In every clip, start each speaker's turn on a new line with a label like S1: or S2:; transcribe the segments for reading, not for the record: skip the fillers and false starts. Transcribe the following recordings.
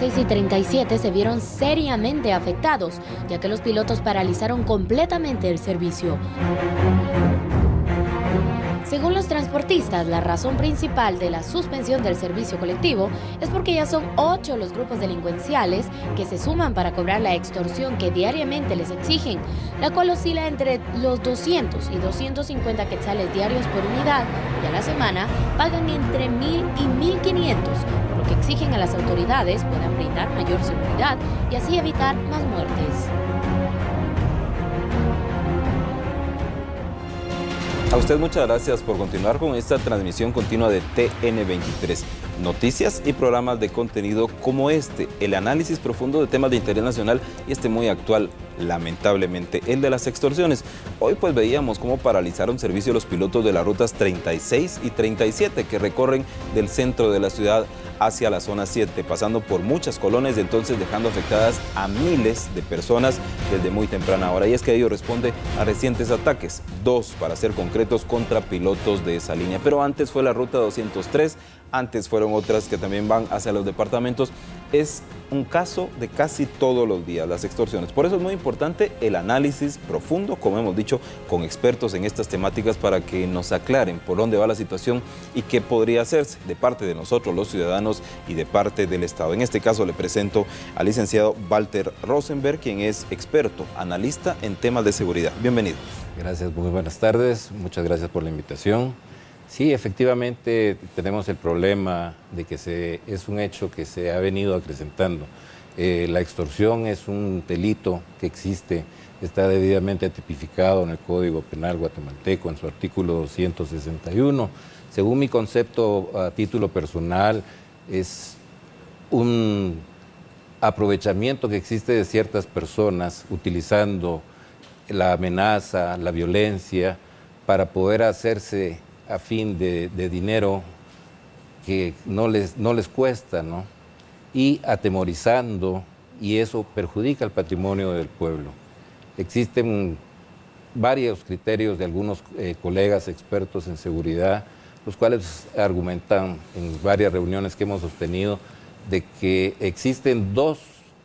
S1: 36 y 37 se vieron seriamente afectados, ya que los pilotos paralizaron completamente el servicio. Según los transportistas, la razón principal de la suspensión del servicio colectivo es porque ya son 8 los grupos delincuenciales que se suman para cobrar la extorsión que diariamente les exigen, la cual oscila entre los 200 y 250 quetzales diarios por unidad, y a la semana pagan entre 1.000 y 1.500, por lo que exigen a las autoridades puedan brindar mayor seguridad y así evitar más muertes.
S2: A usted muchas gracias por continuar con esta transmisión continua de TN23. Noticias y programas de contenido como este, el análisis profundo de temas de interés nacional y este muy actual, lamentablemente, el de las extorsiones. Hoy pues veíamos cómo paralizaron servicio los pilotos de las rutas 36 y 37 que recorren del centro de la ciudad hacia la zona 7, pasando por muchas colonias, entonces dejando afectadas a miles de personas desde muy temprana hora. Y es que ello responde a recientes ataques, 2 para ser concretos, contra pilotos de esa línea. Pero antes fue la ruta 203, antes fueron otras que también van hacia los departamentos. Es un caso de casi todos los días, las extorsiones. Por eso es muy importante el análisis profundo, como hemos dicho, con expertos en estas temáticas para que nos aclaren por dónde va la situación y qué podría hacerse de parte de nosotros, los ciudadanos, y de parte del Estado. En este caso le presento al licenciado Walter Rosenberg, quien es experto, analista en temas de seguridad. Bienvenido.
S3: Gracias, muy buenas tardes. Muchas gracias por la invitación. Sí, efectivamente tenemos el problema de que es un hecho que se ha venido acrecentando. La extorsión es un delito que existe, está debidamente tipificado en el Código Penal guatemalteco en su artículo 261. Según mi concepto a título personal, es un aprovechamiento que existe de ciertas personas utilizando la amenaza, la violencia, para poder hacerse a fin de dinero que no les cuesta, ¿no? Y atemorizando, y eso perjudica el patrimonio del pueblo. Existen varios criterios de algunos colegas expertos en seguridad, los cuales argumentan en varias reuniones que hemos sostenido de que existen 2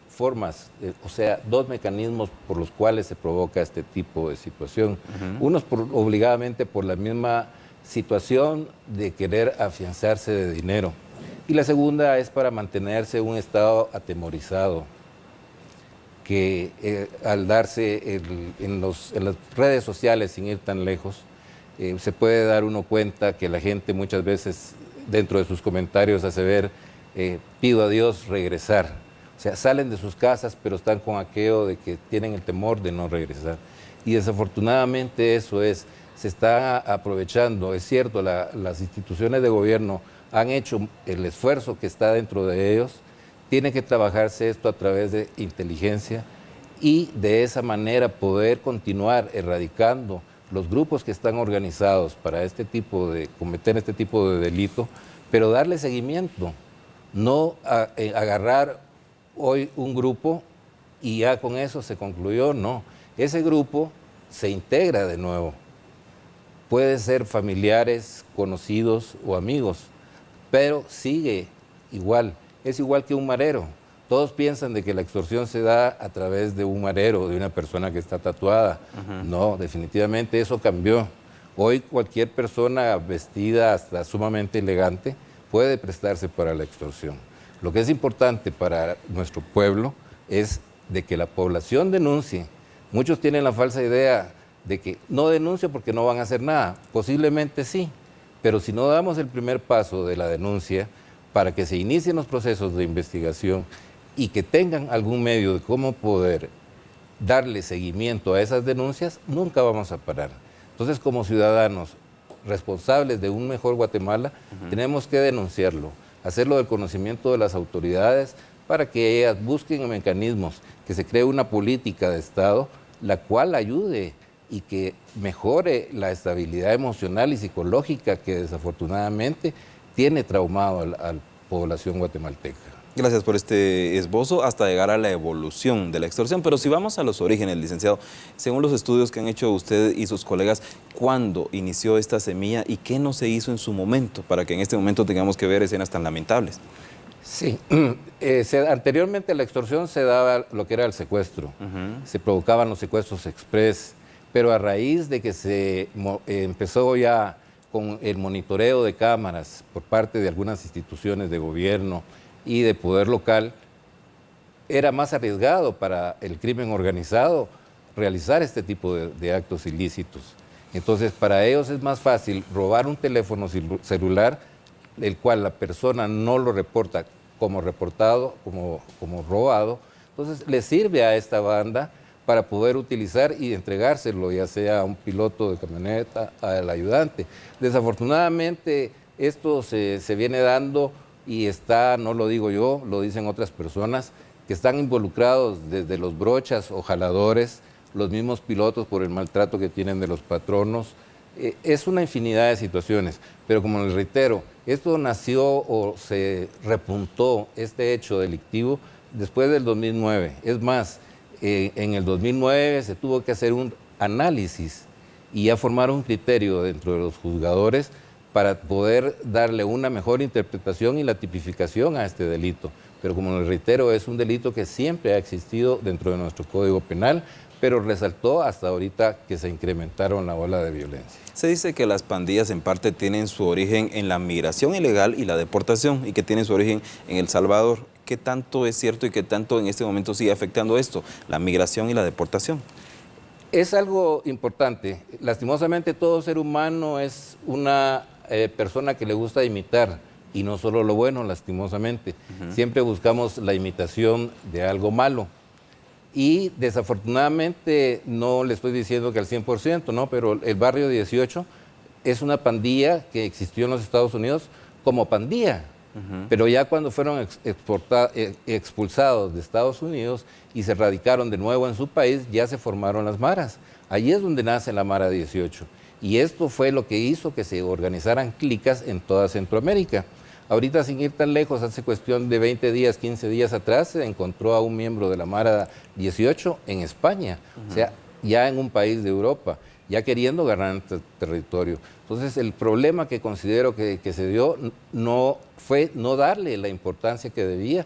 S3: formas, o sea, 2 mecanismos por los cuales se provoca este tipo de situación. Uno es obligadamente por la misma situación de querer afianzarse de dinero. Y la segunda es para mantenerse un estado atemorizado, que al darse en las redes sociales, sin ir tan lejos, se puede dar uno cuenta que la gente muchas veces dentro de sus comentarios hace ver, pido a Dios regresar. O sea, salen de sus casas, pero están con aquello de que tienen el temor de no regresar. Y desafortunadamente eso se está aprovechando. Es cierto, las instituciones de gobierno han hecho el esfuerzo que está dentro de ellos. Tiene que trabajarse esto a través de inteligencia y de esa manera poder continuar erradicando los grupos que están organizados para cometer este tipo de delito, pero darle seguimiento, no agarrar hoy un grupo y ya con eso se concluyó, no. Ese grupo se integra de nuevo. Puede ser familiares, conocidos o amigos, pero sigue igual. Es igual que un marero. Todos piensan de que la extorsión se da a través de un marero, de una persona que está tatuada. No, definitivamente eso cambió. Hoy cualquier persona vestida hasta sumamente elegante puede prestarse para la extorsión. Lo que es importante para nuestro pueblo es de que la población denuncie. Muchos tienen la falsa idea de que no denuncie porque no van a hacer nada. Posiblemente sí, pero si no damos el primer paso de la denuncia para que se inicien los procesos de investigación y que tengan algún medio de cómo poder darle seguimiento a esas denuncias, nunca vamos a parar. Entonces, como ciudadanos responsables de un mejor Guatemala, tenemos que denunciarlo, hacerlo del conocimiento de las autoridades para que ellas busquen mecanismos, que se cree una política de Estado, la cual ayude y que mejore la estabilidad emocional y psicológica que desafortunadamente tiene traumado a la población guatemalteca.
S2: Gracias por este esbozo hasta llegar a la evolución de la extorsión. Pero si vamos a los orígenes, licenciado, según los estudios que han hecho usted y sus colegas, ¿cuándo inició esta semilla y qué no se hizo en su momento para que en este momento tengamos que ver escenas tan lamentables?
S3: Sí, anteriormente la extorsión se daba lo que era el secuestro, se provocaban los secuestros express, pero a raíz de que se empezó ya con el monitoreo de cámaras por parte de algunas instituciones de gobierno y de poder local, era más arriesgado para el crimen organizado realizar este tipo de actos ilícitos. Entonces, para ellos es más fácil robar un teléfono celular, el cual la persona no lo reporta como reportado, como robado. Entonces, le sirve a esta banda para poder utilizar y entregárselo, ya sea a un piloto de camioneta, al ayudante. Desafortunadamente, esto se viene dando y está, no lo digo yo, lo dicen otras personas, que están involucrados desde los brochas o jaladores, los mismos pilotos por el maltrato que tienen de los patronos. Es una infinidad de situaciones, pero como les reitero, esto nació o se repuntó, este hecho delictivo, después del 2009. Es más, en el 2009 se tuvo que hacer un análisis y ya formar un criterio dentro de los juzgadores para poder darle una mejor interpretación y la tipificación a este delito. Pero como les reitero, es un delito que siempre ha existido dentro de nuestro Código Penal, pero resaltó hasta ahorita que se incrementaron la ola de violencia.
S2: Se dice que las pandillas en parte tienen su origen en la migración ilegal y la deportación y que tienen su origen en El Salvador. ¿Qué tanto es cierto y qué tanto en este momento sigue afectando esto, la migración y la deportación?
S3: Es algo importante. Lastimosamente todo ser humano es una persona que le gusta imitar, y no solo lo bueno, lastimosamente. Siempre buscamos la imitación de algo malo. Y desafortunadamente, no le estoy diciendo que al 100%, ¿no? Pero el Barrio 18 es una pandilla que existió en los Estados Unidos como pandilla. Pero ya cuando fueron expulsados de Estados Unidos y se radicaron de nuevo en su país, ya se formaron las maras. Allí es donde nace la Mara 18. Y esto fue lo que hizo que se organizaran clicas en toda Centroamérica. Ahorita, sin ir tan lejos, hace cuestión de 20 días, 15 días atrás, se encontró a un miembro de la Mara 18 en España, o sea, ya en un país de Europa, ya queriendo ganar territorio. Entonces, el problema que considero que se dio no fue no darle la importancia que debía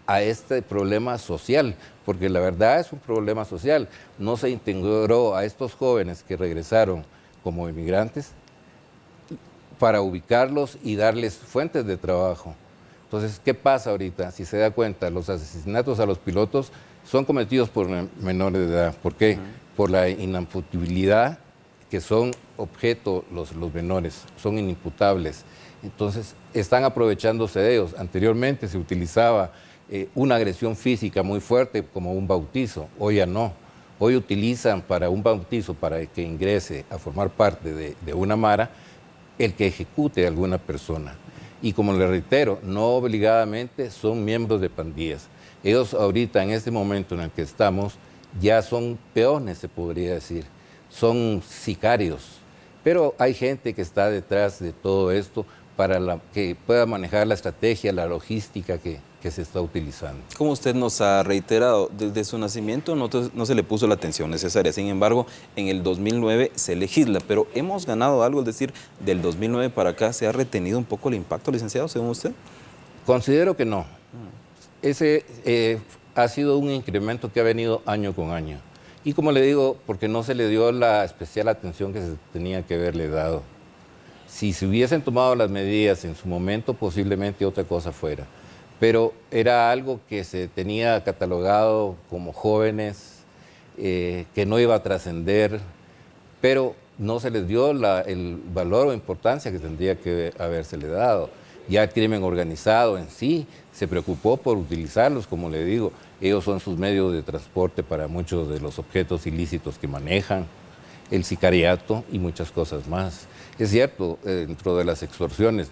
S3: a este problema social, porque la verdad es un problema social. No se integró a estos jóvenes que regresaron como inmigrantes para ubicarlos y darles fuentes de trabajo. Entonces, ¿qué pasa ahorita? Si se da cuenta, los asesinatos a los pilotos son cometidos por menores de edad. ¿Por qué? Por la inimputabilidad, que son objeto los menores, son inimputables. Entonces, están aprovechándose de ellos. Anteriormente se utilizaba una agresión física muy fuerte como un bautizo, hoy ya no. Hoy utilizan para un bautizo, para que ingrese a formar parte de una mara, el que ejecute a alguna persona. Y como le reitero, no obligadamente son miembros de pandillas. Ellos ahorita, en este momento en el que estamos, ya son peones, se podría decir. Son sicarios. Pero hay gente que está detrás de todo esto para que pueda manejar la estrategia, la logística que se está utilizando.
S2: Como usted nos ha reiterado, desde su nacimiento no se le puso la atención necesaria. Sin embargo, en el 2009 se legisla, pero hemos ganado algo, es decir, del 2009 para acá, ¿se ha retenido un poco el impacto, licenciado, según usted?
S3: Considero que no. Ese ha sido un incremento que ha venido año con año. Y como le digo, porque no se le dio la especial atención que se tenía que haberle dado. Si se hubiesen tomado las medidas en su momento, posiblemente otra cosa fuera. Pero era algo que se tenía catalogado como jóvenes, que no iba a trascender, pero no se les dio el valor o importancia que tendría que habérsele dado. Ya el crimen organizado en sí se preocupó por utilizarlos, como le digo, ellos son sus medios de transporte para muchos de los objetos ilícitos que manejan, el sicariato y muchas cosas más. Es cierto, dentro de las extorsiones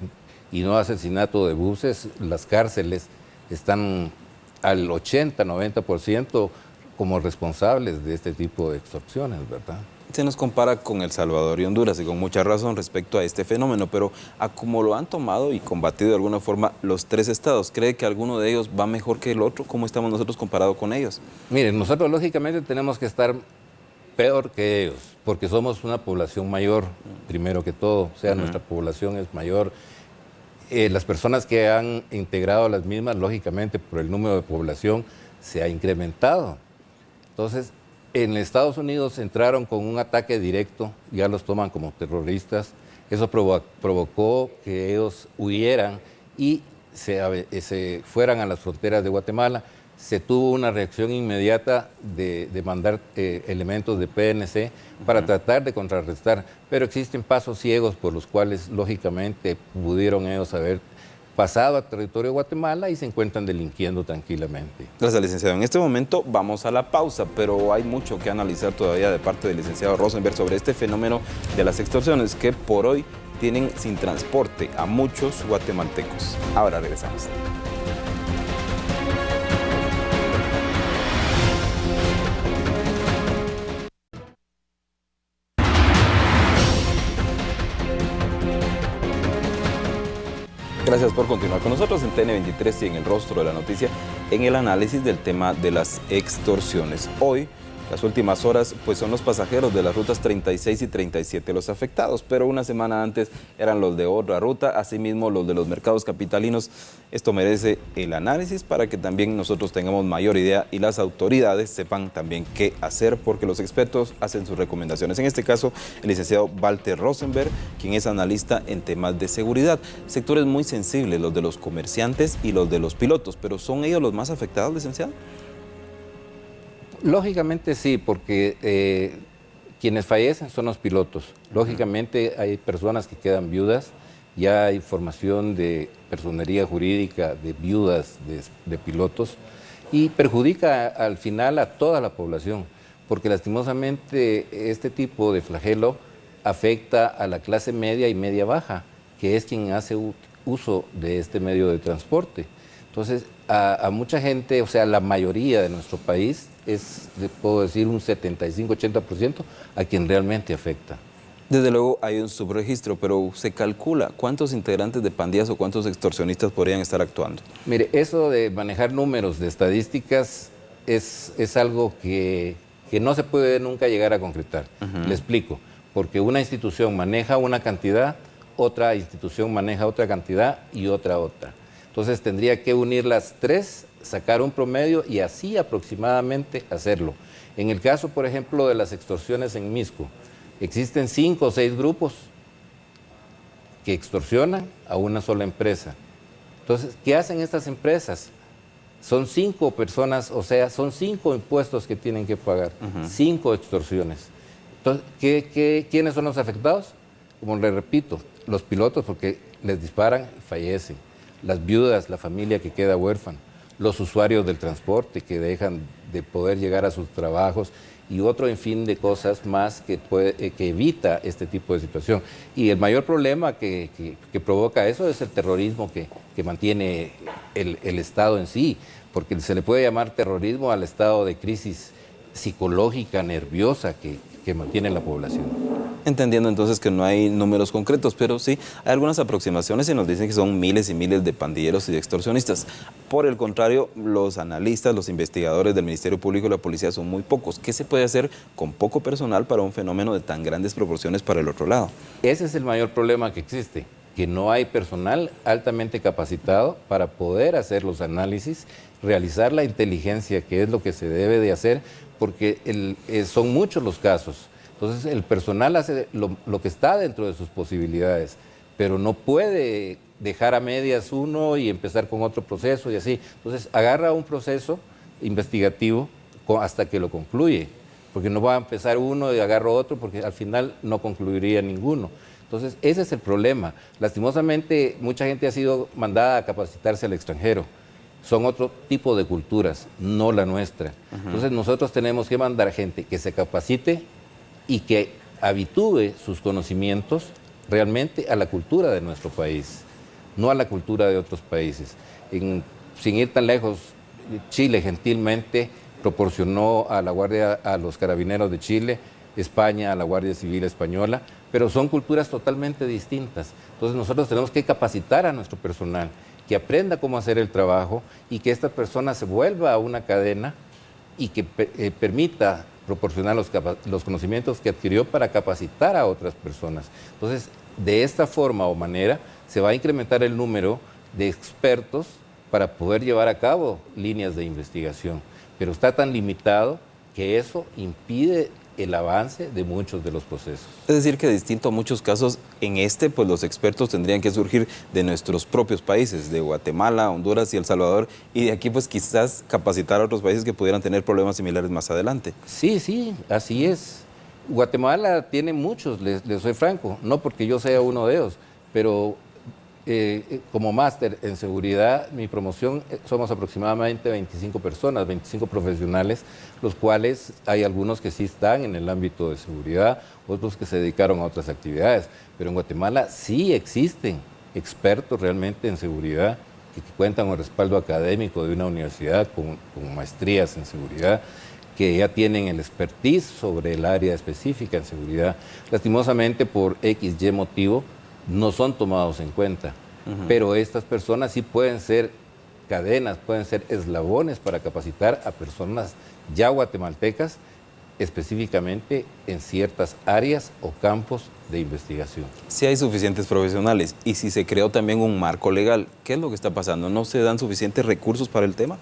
S3: y no asesinato de buses, las cárceles están al 80-90% como responsables de este tipo de extorsiones, ¿verdad?
S2: Se nos compara con El Salvador y Honduras y con mucha razón respecto a este fenómeno, pero a cómo lo han tomado y combatido de alguna forma los tres estados, ¿cree que alguno de ellos va mejor que el otro? ¿Cómo estamos nosotros comparados con ellos?
S3: Miren, nosotros lógicamente tenemos que estar peor que ellos, porque somos una población mayor, primero que todo, o sea, nuestra población es mayor. las personas que han integrado las mismas, lógicamente por el número de población, se ha incrementado. Entonces, en Estados Unidos entraron con un ataque directo, ya los toman como terroristas. Eso provocó que ellos huyeran y se fueran a las fronteras de Guatemala. Se tuvo una reacción inmediata de mandar elementos de PNC para tratar de contrarrestar, pero existen pasos ciegos por los cuales, lógicamente, pudieron ellos haber pasado a territorio de Guatemala y se encuentran delinquiendo tranquilamente.
S2: Gracias, licenciado. En este momento vamos a la pausa, pero hay mucho que analizar todavía de parte del licenciado Rosenberg sobre este fenómeno de las extorsiones que por hoy tienen sin transporte a muchos guatemaltecos. Ahora regresamos. Gracias por continuar con nosotros en TN23 y en el rostro de la noticia en el análisis del tema de las extorsiones. Hoy, las últimas horas, pues son los pasajeros de las rutas 36 y 37 los afectados, pero una semana antes eran los de otra ruta, asimismo los de los mercados capitalinos. Esto merece el análisis para que también nosotros tengamos mayor idea y las autoridades sepan también qué hacer, porque los expertos hacen sus recomendaciones. En este caso, el licenciado Walter Rosenberg, quien es analista en temas de seguridad. Sectores muy sensibles, los de los comerciantes y los de los pilotos, pero ¿son ellos los más afectados, licenciado?
S3: Lógicamente sí, porque quienes fallecen son los pilotos. Lógicamente hay personas que quedan viudas, ya hay formación de personería jurídica de viudas de pilotos y perjudica al final a toda la población, porque lastimosamente este tipo de flagelo afecta a la clase media y media baja, que es quien hace uso de este medio de transporte. Entonces, a mucha gente, o sea, la mayoría de nuestro país, puedo decir un 75-80% a quien realmente afecta.
S2: Desde luego hay un subregistro, pero se calcula cuántos integrantes de pandillas o cuántos extorsionistas podrían estar actuando.
S3: Mire, eso de manejar números de estadísticas es algo que no se puede nunca llegar a concretar. Le explico, porque una institución maneja una cantidad, otra institución maneja otra cantidad y otra. Entonces tendría que unir las tres, sacar un promedio y así aproximadamente hacerlo. En el caso, por ejemplo, de las extorsiones en Misco, existen 5 o 6 grupos que extorsionan a una sola empresa. Entonces, ¿qué hacen estas empresas? Son 5 personas, o sea, son 5 impuestos que tienen que pagar, 5 extorsiones. Entonces, ¿quiénes son los afectados? Como le repito, los pilotos, porque les disparan y fallecen. Las viudas, la familia que queda huérfana, los usuarios del transporte que dejan de poder llegar a sus trabajos y otro en fin de cosas más que evita este tipo de situación. Y el mayor problema que provoca eso es el terrorismo que mantiene el Estado en sí, porque se le puede llamar terrorismo al estado de crisis psicológica, nerviosa que mantiene la población.
S2: Entendiendo entonces que no hay números concretos, pero sí hay algunas aproximaciones y nos dicen que son miles y miles de pandilleros y de extorsionistas. Por el contrario, los analistas, los investigadores del Ministerio Público y la Policía son muy pocos. ¿Qué se puede hacer con poco personal para un fenómeno de tan grandes proporciones para el otro lado?
S3: Ese es el mayor problema que existe, que no hay personal altamente capacitado para poder hacer los análisis, realizar la inteligencia, que es lo que se debe de hacer, porque son muchos los casos. Entonces el personal hace lo que está dentro de sus posibilidades, pero no puede dejar a medias uno y empezar con otro proceso y así. Entonces agarra un proceso investigativo hasta que lo concluye, porque no va a empezar uno y agarro otro, porque al final no concluiría ninguno. Entonces ese es el problema. Lastimosamente mucha gente ha sido mandada a capacitarse al extranjero. Son otro tipo de culturas, no la nuestra. Entonces nosotros tenemos que mandar gente que se capacite y que habitúe sus conocimientos realmente a la cultura de nuestro país, no a la cultura de otros países. Sin ir tan lejos, Chile gentilmente proporcionó a los carabineros de Chile, España a la Guardia Civil Española, pero son culturas totalmente distintas. Entonces nosotros tenemos que capacitar a nuestro personal, que aprenda cómo hacer el trabajo y que esta persona se vuelva a una cadena y que permita proporcionar los conocimientos que adquirió para capacitar a otras personas. Entonces, de esta forma o manera se va a incrementar el número de expertos para poder llevar a cabo líneas de investigación, pero está tan limitado que eso impide el avance de muchos de los procesos.
S2: Es decir, que distinto a muchos casos, en pues los expertos tendrían que surgir de nuestros propios países, de Guatemala, Honduras y El Salvador, y de aquí pues quizás capacitar a otros países que pudieran tener problemas similares más adelante.
S3: Sí, así es. Guatemala tiene muchos, les soy franco, no porque yo sea uno de ellos, pero como máster en seguridad, mi promoción somos aproximadamente 25 personas, 25 profesionales, los cuales hay algunos que sí están en el ámbito de seguridad, otros que se dedicaron a otras actividades, pero en Guatemala sí existen expertos realmente en seguridad que cuentan con respaldo académico de una universidad con maestrías en seguridad, que ya tienen el expertise sobre el área específica en seguridad. Lastimosamente, por XY motivo, no son tomados en cuenta, pero estas personas sí pueden ser cadenas, pueden ser eslabones para capacitar a personas ya guatemaltecas específicamente en ciertas áreas o campos de investigación.
S2: Si hay suficientes profesionales y si se creó también un marco legal, ¿qué es lo que está pasando? ¿No se dan suficientes recursos para el tema?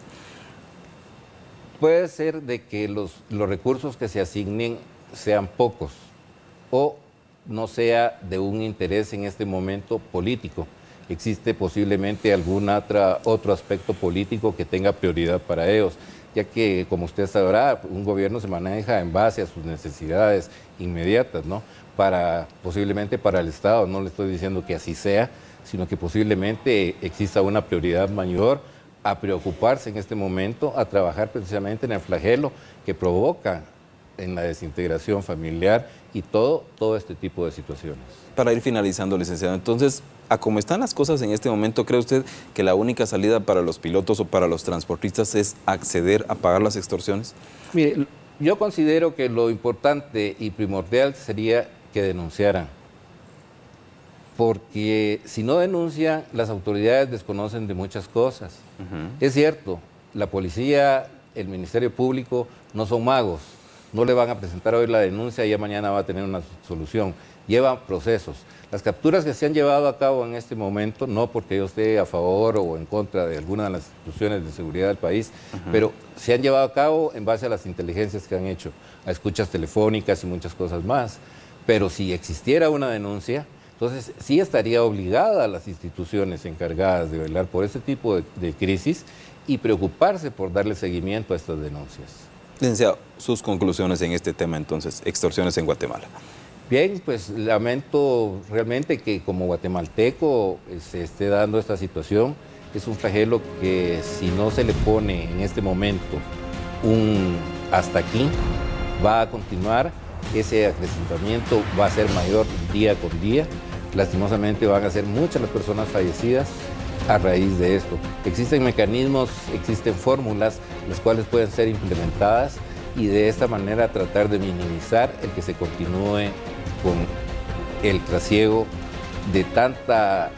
S3: Puede ser de que los recursos que se asignen sean pocos o no sea de un interés en este momento político. Existe posiblemente algún otro aspecto político que tenga prioridad para ellos, ya que, como usted sabrá, un gobierno se maneja en base a sus necesidades inmediatas, ¿no? Posiblemente para el Estado, no le estoy diciendo que así sea, sino que posiblemente exista una prioridad mayor a preocuparse en este momento, a trabajar precisamente en el flagelo que provoca en la desintegración familiar y todo este tipo de situaciones.
S2: Para ir finalizando, licenciado, entonces, a cómo están las cosas en este momento, ¿cree usted que la única salida para los pilotos o para los transportistas es acceder a pagar las extorsiones?
S3: Mire, yo considero que lo importante y primordial sería que denunciaran, porque si no denuncian, las autoridades desconocen de muchas cosas. Es cierto, la policía, el Ministerio Público no son magos, no le van a presentar hoy la denuncia y ya mañana va a tener una solución. Llevan procesos. Las capturas que se han llevado a cabo en este momento, no porque yo esté a favor o en contra de alguna de las instituciones de seguridad del país, pero se han llevado a cabo en base a las inteligencias que han hecho, a escuchas telefónicas y muchas cosas más. Pero si existiera una denuncia, entonces sí estaría obligada a las instituciones encargadas de velar por este tipo de crisis y preocuparse por darle seguimiento a estas denuncias.
S2: Licenciado, sus conclusiones en este tema entonces, extorsiones en Guatemala.
S3: Bien, pues lamento realmente que como guatemalteco se esté dando esta situación. Es un flagelo que si no se le pone en este momento un hasta aquí, va a continuar, ese acrecentamiento va a ser mayor día con día. Lastimosamente van a ser muchas las personas fallecidas a raíz de esto. Existen mecanismos, existen fórmulas las cuales pueden ser implementadas y de esta manera tratar de minimizar el que se continúe con el trasiego de tanta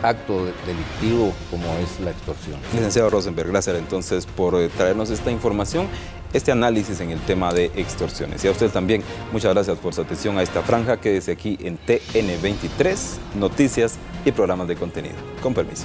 S3: acto delictivo como es la extorsión.
S2: Licenciado Rosenberg, gracias entonces por traernos esta información, este análisis en el tema de extorsiones. Y a usted también, muchas gracias por su atención a esta franja. Quédese aquí en TN23, noticias y programas de contenido. Con permiso.